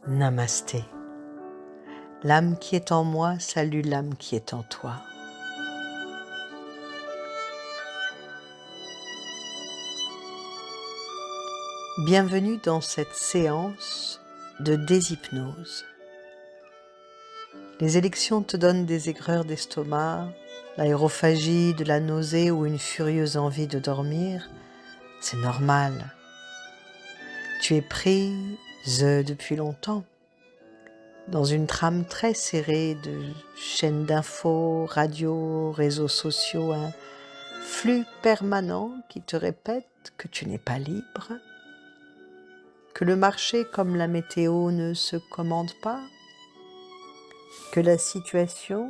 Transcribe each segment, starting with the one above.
Namasté. L'âme qui est en moi salue l'âme qui est en toi. Bienvenue dans cette séance de déshypnose. Les élections te donnent des aigreurs d'estomac, l'aérophagie, de la nausée ou une furieuse envie de dormir. C'est normal. Tu es prise depuis longtemps dans une trame très serrée de chaînes d'infos, radio, réseaux sociaux, un flux permanent qui te répète que tu n'es pas libre, que le marché comme la météo ne se commande pas, que la situation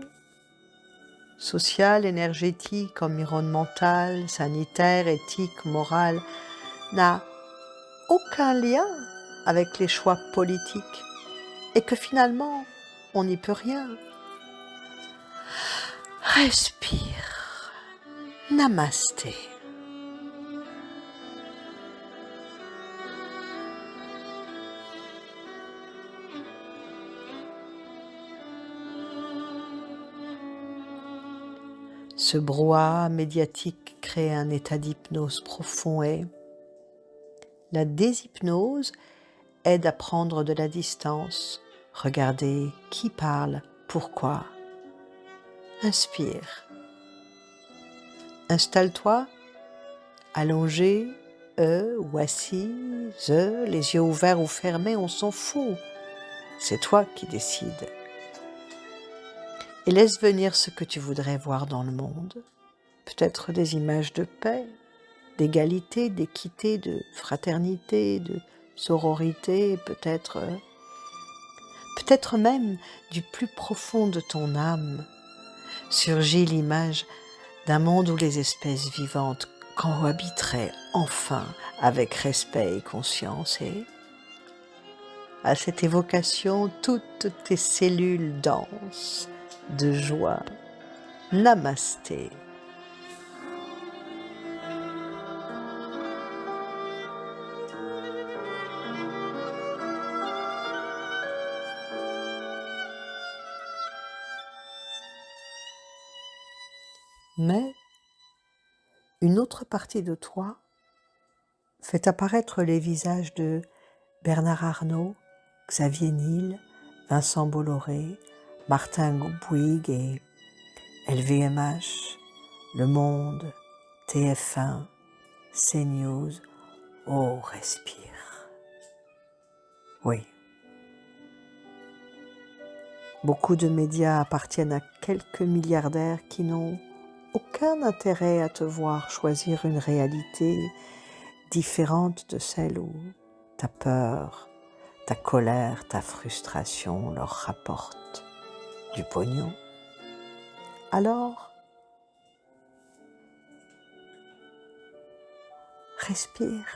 sociale, énergétique, environnementale, sanitaire, éthique, morale n'a aucun lien avec les choix politiques et que finalement on n'y peut rien. Respire. Namasté. Ce brouhaha médiatique crée un état d'hypnose profond et la déshypnose aide à prendre de la distance, regarder qui parle, pourquoi. Inspire. Installe-toi, allongé, ou assise, les yeux ouverts ou fermés, on s'en fout. C'est toi qui décides. Et laisse venir ce que tu voudrais voir dans le monde. Peut-être des images de paix, d'égalité, d'équité, de fraternité, de sororité, peut-être même du plus profond de ton âme, surgit l'image d'un monde où les espèces vivantes cohabiteraient enfin avec respect et conscience. Et à cette évocation, toutes tes cellules dansent de joie. Namasté. Mais une autre partie de toi fait apparaître les visages de Bernard Arnault, Xavier Niel, Vincent Bolloré, Martin Bouygues et LVMH, Le Monde, TF1, CNews. Oh, respire. Oui. Beaucoup de médias appartiennent à quelques milliardaires qui n'ont aucun intérêt à te voir choisir une réalité différente de celle où ta peur, ta colère, ta frustration leur rapportent du pognon. Alors, respire.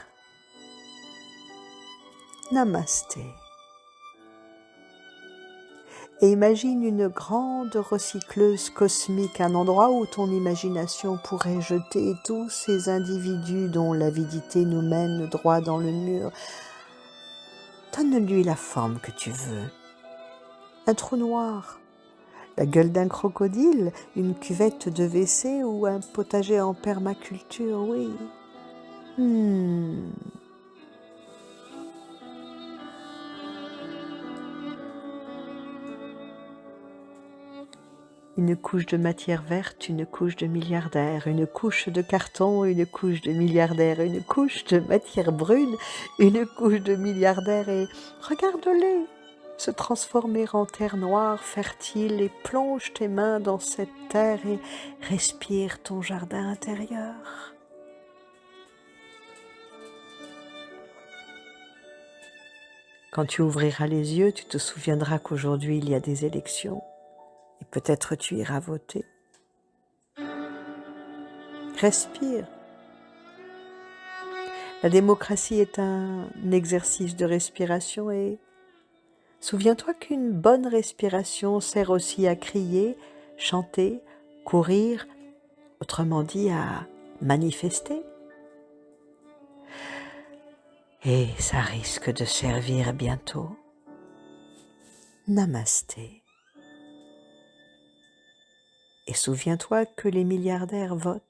Namasté. Et imagine une grande recycleuse cosmique, un endroit où ton imagination pourrait jeter tous ces individus dont l'avidité nous mène droit dans le mur. Donne-lui la forme que tu veux. Un trou noir, la gueule d'un crocodile, une cuvette de WC ou un potager en permaculture, oui. Une couche de matière verte, une couche de milliardaire, une couche de carton, une couche de milliardaire, une couche de matière brune, une couche de milliardaire et regarde-les se transformer en terre noire, fertile et plonge tes mains dans cette terre et respire ton jardin intérieur. Quand tu ouvriras les yeux, tu te souviendras qu'aujourd'hui il y a des élections. Et peut-être tu iras voter. Respire. La démocratie est un exercice de respiration et souviens-toi qu'une bonne respiration sert aussi à crier, chanter, courir, autrement dit à manifester. Et ça risque de servir bientôt. Namasté. Et souviens-toi que les milliardaires votent